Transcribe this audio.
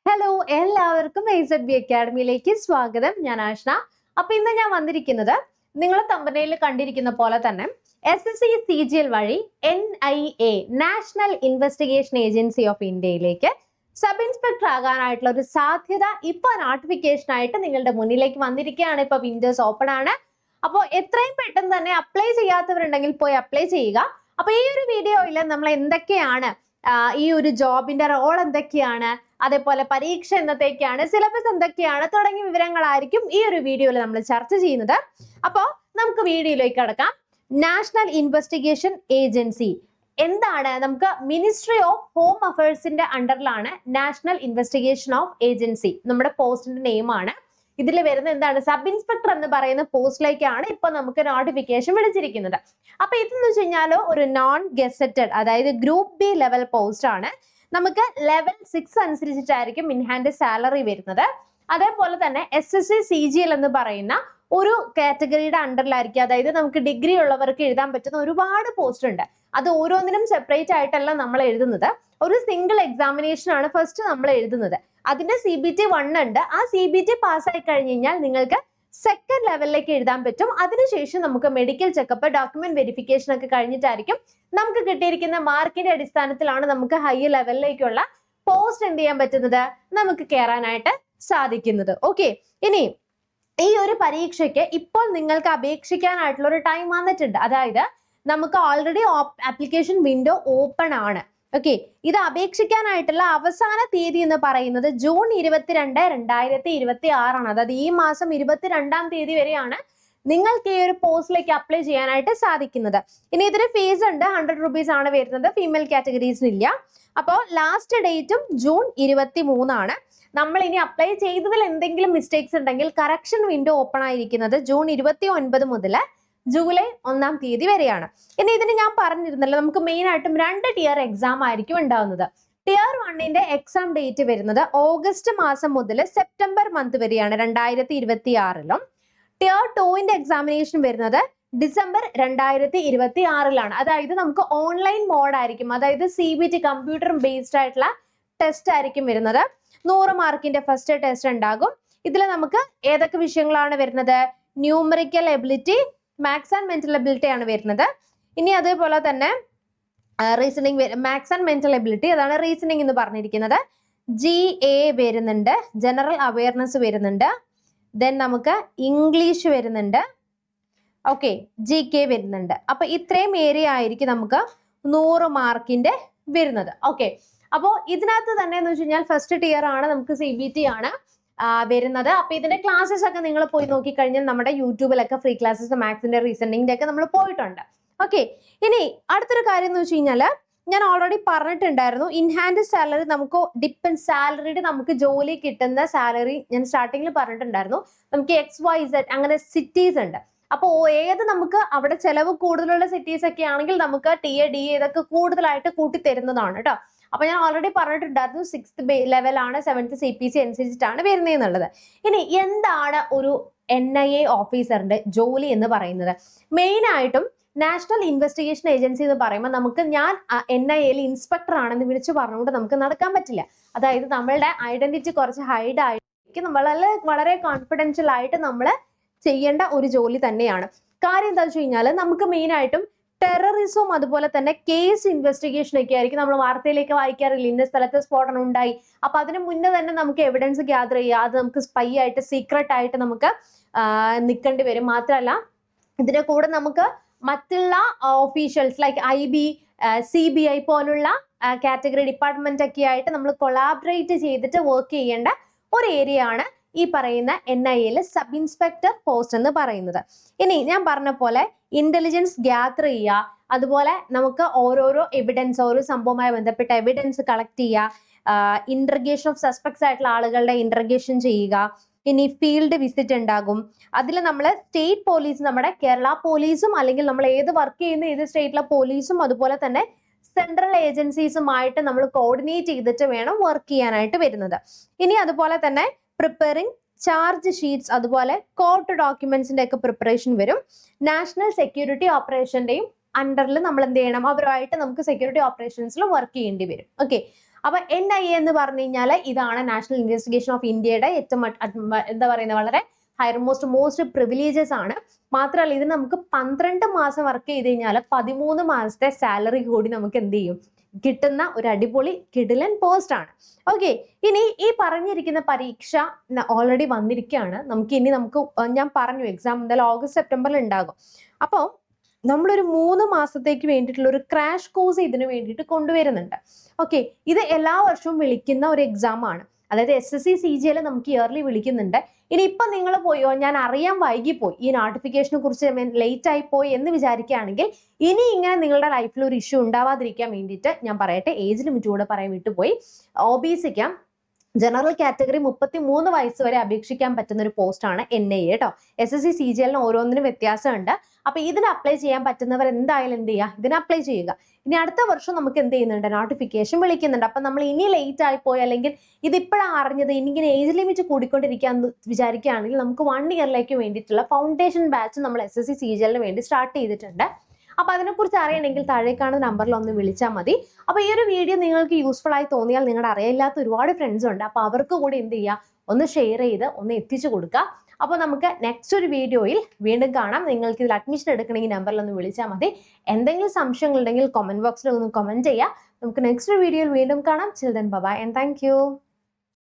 Hello, എല്ലാവർക്കും AZB അക്കാഡമിയിലേക്ക് സ്വാഗതം. ഞാൻ ആഷ്ന. അപ്പൊ ഇന്ന് ഞാൻ വന്നിരിക്കുന്നത് നിങ്ങൾ തമ്പനയിൽ കണ്ടിരിക്കുന്ന പോലെ തന്നെ SSC CGL വഴി NIA national investigation agency of ഇന്ത്യയിലേക്ക് സബ് ഇൻസ്പെക്ടർ ആകാനായിട്ടുള്ള ഒരു സാധ്യത ഇപ്പൊ നോട്ടിഫിക്കേഷൻ ആയിട്ട് നിങ്ങളുടെ മുന്നിലേക്ക് വന്നിരിക്കുകയാണ്. ഇപ്പൊ വിൻഡോസ് ഓപ്പൺ ആണ്. അപ്പോൾ എത്രയും പെട്ടെന്ന് തന്നെ അപ്ലൈ ചെയ്യാത്തവരുണ്ടെങ്കിൽ പോയി അപ്ലൈ ചെയ്യുക. അപ്പൊ ഈ ഒരു വീഡിയോയിൽ നമ്മൾ എന്തൊക്കെയാണ് ഈ ഒരു ജോബിന്റെ റോൾ എന്തൊക്കെയാണ്, അതേപോലെ പരീക്ഷ എന്നത്തേക്കാണ്, സിലബസ് എന്തൊക്കെയാണ് തുടങ്ങിയ വിവരങ്ങളായിരിക്കും ഈ ഒരു വീഡിയോയിൽ നമ്മൾ ചർച്ച ചെയ്യുന്നത്. അപ്പോൾ നമുക്ക് വീഡിയോയിലേക്ക് കടക്കാം. നാഷണൽ ഇൻവെസ്റ്റിഗേഷൻ ഏജൻസി എന്താണ്? നമുക്ക് മിനിസ്ട്രി ഓഫ് ഹോം അഫയേഴ്സിന്റെ അണ്ടറിലാണ് നാഷണൽ ഇൻവെസ്റ്റിഗേഷൻ ഓഫ് ഏജൻസി. നമ്മുടെ പോസ്റ്റിന്റെ നെയിമാണ്. ഇതിൽ വരുന്ന എന്താണ്? സബ് ഇൻസ്പെക്ടർ എന്ന് പറയുന്ന പോസ്റ്റിലേക്കാണ് ഇപ്പൊ നമുക്ക് നോട്ടിഫിക്കേഷൻ വിളിച്ചിരിക്കുന്നത്. അപ്പൊ ഇതെന്ന് വെച്ച് കഴിഞ്ഞാൽ ഒരു നോൺ ഗസറ്റഡ്, അതായത് ഗ്രൂപ്പ് ബി ലെവൽ പോസ്റ്റ് ആണ്. നമുക്ക് ലെവൽ 6 അനുസരിച്ചിട്ടായിരിക്കും ഇൻ ഹാൻഡ് സാലറി വരുന്നത്. അതേപോലെ തന്നെ SSC CGL എന്ന് പറയുന്ന ഒരു കാറ്റഗറിയുടെ അണ്ടറിലായിരിക്കും. അതായത് നമുക്ക് ഡിഗ്രി ഉള്ളവർക്ക് എഴുതാൻ പറ്റുന്ന ഒരുപാട് പോസ്റ്റ് ഉണ്ട്. അത് ഓരോന്നിനും സെപ്പറേറ്റ് ആയിട്ടല്ല നമ്മൾ എഴുതുന്നത്. ഒരു സിംഗിൾ എക്സാമിനേഷൻ ആണ് ഫസ്റ്റ് നമ്മൾ എഴുതുന്നത്. അതിന്റെ CBT 1 ഉണ്ട്. ആ CBT പാസ്സായി കഴിഞ്ഞ് കഴിഞ്ഞാൽ നിങ്ങൾക്ക് സെക്കൻഡ് ലെവലിലേക്ക് എഴുതാൻ പറ്റും. അതിനുശേഷം നമുക്ക് മെഡിക്കൽ ചെക്കപ്പ്, ഡോക്യുമെന്റ് വെരിഫിക്കേഷൻ ഒക്കെ കഴിഞ്ഞിട്ടായിരിക്കും നമുക്ക് കിട്ടിയിരിക്കുന്ന മാർക്കിന്റെ അടിസ്ഥാനത്തിലാണ് നമുക്ക് ഹയർ ലെവലിലേക്കുള്ള പോസ്റ്റ് എന്ത് ചെയ്യാൻ പറ്റുന്നത്, നമുക്ക് കയറാനായിട്ട് സാധിക്കുന്നത്. ഓക്കെ, ഇനി ഈ ഒരു പരീക്ഷയ്ക്ക് ഇപ്പോൾ നിങ്ങൾക്ക് അപേക്ഷിക്കാനായിട്ടുള്ള ഒരു ടൈം വന്നിട്ടുണ്ട്. അതായത് നമുക്ക് ഓൾറെഡി ആപ്ലിക്കേഷൻ വിൻഡോ ഓപ്പൺ ആണ്. ഓക്കെ, ഇത് അപേക്ഷിക്കാനായിട്ടുള്ള അവസാന തീയതി എന്ന് പറയുന്നത് ജൂൺ 22, 2026 ആണ്. അതായത് ഈ മാസം 22-ാം തീയതി വരെയാണ് നിങ്ങൾക്ക് ഈ ഒരു പോസ്റ്റിലേക്ക് അപ്ലൈ ചെയ്യാനായിട്ട് സാധിക്കുന്നത്. ഇനി ഇതിന് ഫീസ് ഉണ്ട്, 100 rupees ആണ് വരുന്നത്. ഫീമെയിൽ കാറ്റഗറീസിനില്ല. അപ്പോൾ ലാസ്റ്റ് ഡേറ്റും ജൂൺ 23 ആണ്. നമ്മൾ ഇനി അപ്ലൈ ചെയ്തതിൽ എന്തെങ്കിലും മിസ്റ്റേക്സ് ഉണ്ടെങ്കിൽ കറക്ഷൻ വിൻഡോ ഓപ്പൺ ആയിരിക്കുന്നത് ജൂൺ 29 മുതൽ ജൂലൈ 1-ാം തീയതി വരെയാണ്. ഇനി ഇതിന് ഞാൻ പറഞ്ഞിരുന്നല്ലോ, നമുക്ക് മെയിൻ ആയിട്ടും 2 ടിയർ എക്സാം ആയിരിക്കും ഉണ്ടാവുന്നത്. ടിയർ 1ന്റെ എക്സാം ഡേറ്റ് വരുന്നത് ഓഗസ്റ്റ് മാസം മുതൽ സെപ്റ്റംബർ മന്ത് വരെയാണ് 2026-ലും. ടിയർ 2ന്റെ എക്സാമിനേഷൻ വരുന്നത് ഡിസംബർ 2026-ലാണ്. അതായത് നമുക്ക് ഓൺലൈൻ മോഡ് ആയിരിക്കും. അതായത് CBT കമ്പ്യൂട്ടർ ബേസ്ഡ് ആയിട്ടുള്ള ടെസ്റ്റ് ആയിരിക്കും വരുന്നത്. 100 മാർക്കിന്റെ ഫസ്റ്റ് ടെസ്റ്റ് ഉണ്ടാകും. ഇതിൽ നമുക്ക് ഏതൊക്കെ വിഷയങ്ങളാണ് വരുന്നത്? Numerical ability, maths and mental ability ആണ് വരുന്നത്. ഇനി അതേപോലെ തന്നെ reasoning, maths and mental ability, അതാണ് റീസണിങ് എന്ന് പറഞ്ഞിരിക്കുന്നത്. GA വരുന്നുണ്ട്, ജനറൽ അവയർനെസ് വരുന്നുണ്ട്, ദെൻ നമുക്ക് ഇംഗ്ലീഷ് വരുന്നുണ്ട്, ഓക്കെ, GK വരുന്നുണ്ട്. അപ്പൊ ഇത്രയും ഏരിയ ആയിരിക്കും നമുക്ക് 100 മാർക്കിന്റെ വരുന്നത്. ഓക്കെ, അപ്പോൾ ഇതിനകത്ത് തന്നെ എന്ന് വെച്ച് കഴിഞ്ഞാൽ ഫസ്റ്റ് ടിയർ ആണ്, നമുക്ക് CBT ആണ് വരുന്നത്. അപ്പൊ ഇതിന്റെ ക്ലാസ്സസ് ഒക്കെ നിങ്ങൾ പോയി നോക്കിക്കഴിഞ്ഞാൽ നമ്മുടെ യൂട്യൂബിലൊക്കെ ഫ്രീ ക്ലാസ്സസ് മാത്സിന്റെ റീസണിങ്ങിന്റെ ഒക്കെ നമ്മൾ പോയിട്ടുണ്ട്. ഓക്കെ, ഇനി അടുത്തൊരു കാര്യം എന്ന് വെച്ച് കഴിഞ്ഞാൽ ഞാൻ ഓൾറെഡി പറഞ്ഞിട്ടുണ്ടായിരുന്നു, ഇൻ ഹാൻഡ് സാലറി നമുക്ക് ഡിപ്പെൻഡ്, സാലറിയുടെ നമുക്ക് ജോലി കിട്ടുന്ന സാലറി ഞാൻ സ്റ്റാർട്ടിങ്ങിൽ പറഞ്ഞിട്ടുണ്ടായിരുന്നു. നമുക്ക് XYZ അങ്ങനെ സിറ്റീസ് ഉണ്ട്. അപ്പോൾ ഏത് നമുക്ക് അവിടെ ചെലവ് കൂടുതലുള്ള സിറ്റീസ് ഒക്കെ ആണെങ്കിൽ നമുക്ക് TA DA ഇതൊക്കെ കൂടുതലായിട്ട് കൂട്ടി തരുന്നതാണ് കേട്ടോ. അപ്പൊ ഞാൻ ഓൾറെഡി പറഞ്ഞിട്ടുണ്ടായിരുന്നു 6th ലെവലാണ്, 7th CPC അനുസരിച്ചിട്ടാണ് വരുന്നതെന്നുള്ളത്. ഇനി എന്താണ് ഒരു NIA ഓഫീസറിന്റെ ജോലി എന്ന് പറയുന്നത്? മെയിൻ ആയിട്ടും നാഷണൽ ഇൻവെസ്റ്റിഗേഷൻ ഏജൻസി എന്ന് പറയുമ്പോൾ നമുക്ക് ഞാൻ NIAയിൽ ഇൻസ്പെക്ടർ ആണെന്ന് വിളിച്ചു പറഞ്ഞുകൊണ്ട് നമുക്ക് നടക്കാൻ പറ്റില്ല. അതായത് നമ്മളുടെ ഐഡന്റിറ്റി കുറച്ച് ഹൈഡ് ആയിട്ട് വളരെ കോൺഫിഡൻഷ്യൽ ആയിട്ട് നമ്മൾ ചെയ്യേണ്ട ഒരു ജോലി തന്നെയാണ്. കാര്യം എന്താ വെച്ച് കഴിഞ്ഞാൽ നമുക്ക് മെയിൻ ആയിട്ടും ടെററിസവും അതുപോലെ തന്നെ കേസ് ഇൻവെസ്റ്റിഗേഷൻ ഒക്കെ ആയിരിക്കും നമ്മൾ വാർത്തയിലേക്ക് വായിക്കാറില്ല. ഇന്ന സ്ഥലത്ത് സ്ഫോടനം ഉണ്ടായി, അപ്പൊ അതിന് മുന്നേ തന്നെ നമുക്ക് എവിഡൻസ് ഗ്യാദർ ചെയ്യുക, അത് നമുക്ക് സ്പൈ ആയിട്ട് സീക്രട്ട് ആയിട്ട് നമുക്ക് നിൽക്കേണ്ടി വരും. മാത്രമല്ല ഇതിന്റെ കൂടെ നമുക്ക് മറ്റുള്ള ഒഫീഷ്യൽസ് ലൈക്ക് IB, CBI പോലുള്ള കാറ്റഗറി ഡിപ്പാർട്ട്മെന്റ് ഒക്കെ ആയിട്ട് നമ്മൾ കൊളാബറേറ്റ് ചെയ്തിട്ട് വർക്ക് ചെയ്യേണ്ട ഒരു ഏരിയ ആണ് ഈ പറയുന്ന NIAയിലെ സബ് ഇൻസ്പെക്ടർ പോസ്റ്റ് എന്ന് പറയുന്നത്. ഇനി ഞാൻ പറഞ്ഞ പോലെ ഇന്റലിജൻസ് ഗ്യാദർ ചെയ്യുക, അതുപോലെ നമുക്ക് ഓരോരോ എവിഡൻസ്, ഓരോ സംഭവവുമായി ബന്ധപ്പെട്ട എവിഡൻസ് കളക്ട് ചെയ്യുക, ഇന്റർഗേഷൻ ഓഫ് സസ്പെക്ട്സ് ആയിട്ടുള്ള ആളുകളുടെ ഇന്റർഗേഷൻ ചെയ്യുക. ഇനി ഫീൽഡ് വിസിറ്റ് ഉണ്ടാകും. അതിൽ നമ്മൾ സ്റ്റേറ്റ് പോലീസ്, നമ്മുടെ കേരള പോലീസും അല്ലെങ്കിൽ നമ്മൾ ഏത് വർക്ക് ചെയ്യുന്ന ഏത് സ്റ്റേറ്റിലെ പോലീസും അതുപോലെ തന്നെ സെൻട്രൽ ഏജൻസീസുമായിട്ട് നമ്മൾ കോർഡിനേറ്റ് ചെയ്തിട്ട് വേണം വർക്ക് ചെയ്യാനായിട്ട് വരുന്നത്. ഇനി അതുപോലെ തന്നെ പ്രിപ്പയറിംഗ് ചാർജ് ഷീറ്റ്സ്, അതുപോലെ കോർട്ട് ഡോക്യുമെന്റ്സിന്റെ ഒക്കെ പ്രിപ്പറേഷൻ വരും. നാഷണൽ സെക്യൂരിറ്റി ഓപ്പറേഷന്റെയും അണ്ടറിൽ നമ്മൾ എന്ത് ചെയ്യണം, അവരുമായിട്ട് നമുക്ക് സെക്യൂരിറ്റി ഓപ്പറേഷൻസിൽ വർക്ക് ചെയ്യേണ്ടി വരും. ഓക്കെ, അപ്പൊ NIA എന്ന് പറഞ്ഞു കഴിഞ്ഞാൽ ഇതാണ് നാഷണൽ ഇൻവെസ്റ്റിഗേഷൻ ഓഫ് ഇന്ത്യയുടെ ഏറ്റവും എന്താ പറയുന്നത് വളരെ ഹയർ മോസ്റ്റ് പ്രിവിലേജസ് ആണ്. മാത്രമല്ല ഇത് നമുക്ക് 12 മാസം വർക്ക് ചെയ്ത് കഴിഞ്ഞാൽ 13 മാസത്തെ സാലറി കൂടി നമുക്ക് എന്ത് ചെയ്യും കിട്ടുന്ന ഒരു അടിപൊളി കിടിലൻ പോസ്റ്റ് ആണ്. ഓക്കെ, ഇനി ഈ പറഞ്ഞിരിക്കുന്ന പരീക്ഷ ഓൾറെഡി വന്നിരിക്കുകയാണ്. നമുക്ക് ഞാൻ പറഞ്ഞു എക്സാം എന്തായാലും ഓഗസ്റ്റ് സെപ്റ്റംബറിൽ ഉണ്ടാകും. അപ്പോൾ നമ്മളൊരു 3 മാസത്തേക്ക് വേണ്ടിയിട്ടുള്ള ഒരു ക്രാഷ് കോഴ്സ് ഇതിന് വേണ്ടിയിട്ട് കൊണ്ടുവരുന്നുണ്ട്. ഓക്കെ, ഇത് എല്ലാ വർഷവും വിളിക്കുന്ന ഒരു എക്സാം ആണ്. അതായത് SSC CGL നമുക്ക് ഇയർലി വിളിക്കുന്നുണ്ട്. ഇനിയിപ്പം നിങ്ങൾ പോയോ ഞാൻ അറിയാൻ വൈകിപ്പോയി ഈ നോട്ടിഫിക്കേഷനെ കുറിച്ച് ലേറ്റ് ആയി പോയി എന്ന് വിചാരിക്കുകയാണെങ്കിൽ ഇനി ഇങ്ങനെ നിങ്ങളുടെ ലൈഫിൽ ഒരു ഇഷ്യൂ ഉണ്ടാവാതിരിക്കാൻ വേണ്ടിയിട്ട് ഞാൻ പറയട്ടെ, ഏജ് ലിമിറ്റ് കൂടെ പറയാൻ വിട്ടുപോയി. OBCക്ക് ജനറൽ കാറ്റഗറി 33 വയസ്സ് വരെ അപേക്ഷിക്കാൻ പറ്റുന്ന ഒരു പോസ്റ്റാണ് NIA കേട്ടോ. SSC CGL ഓരോന്നിനും വ്യത്യാസമുണ്ട്. അപ്പൊ ഇതിന് അപ്ലൈ ചെയ്യാൻ പറ്റുന്നവർ എന്തായാലും എന്ത് ചെയ്യുക, ഇതിന് അപ്ലൈ ചെയ്യുക. ഇനി അടുത്ത വർഷം നമുക്ക് എന്ത് ചെയ്യുന്നുണ്ട്, നോട്ടിഫിക്കേഷൻ വിളിക്കുന്നുണ്ട്. അപ്പൊ നമ്മൾ ഇനി ലേറ്റ് ആയി പോയി അല്ലെങ്കിൽ ഇതിപ്പോഴാണ് അറിഞ്ഞത് ഇനിങ്ങനെ ഏജ് ലിമിറ്റ് കൂടിക്കൊണ്ടിരിക്കാന്ന് വിചാരിക്കുകയാണെങ്കിൽ നമുക്ക് 1 ഇയറിലേക്ക് വേണ്ടിയിട്ടുള്ള ഫൗണ്ടേഷൻ ബാച്ച് നമ്മൾ SSC CGL വേണ്ടി സ്റ്റാർട്ട് ചെയ്തിട്ടുണ്ട്. അപ്പൊ അതിനെക്കുറിച്ച് അറിയണമെങ്കിൽ താഴെ കാണുന്ന നമ്പറിൽ ഒന്ന് വിളിച്ചാൽ മതി. അപ്പൊ ഈ ഒരു വീഡിയോ നിങ്ങൾക്ക് യൂസ്ഫുൾ ആയി തോന്നിയാൽ നിങ്ങളുടെ അറിയില്ലാത്ത ഒരുപാട് ഫ്രണ്ട്സ് ഉണ്ട്, അപ്പൊ അവർക്ക് കൂടി എന്ത് ചെയ്യുക, ഒന്ന് ഷെയർ ചെയ്ത് ഒന്ന് എത്തിച്ചു കൊടുക്കുക. അപ്പോൾ നമുക്ക് നെക്സ്റ്റ് ഒരു വീഡിയോയിൽ വീണ്ടും കാണാം. നിങ്ങൾക്ക് ഇതിൽ അഡ്മിഷൻ എടുക്കണമെങ്കിൽ നമ്പറിൽ ഒന്ന് വിളിച്ചാൽ മതി. എന്തെങ്കിലും സംശയങ്ങൾ ഉണ്ടെങ്കിൽ കമന്റ് ബോക്സിൽ ഒന്ന് കമന്റ് ചെയ്യുക. നമുക്ക് നെക്സ്റ്റ് വീഡിയോയിൽ വീണ്ടും കാണാം. Chill then bye and thank U.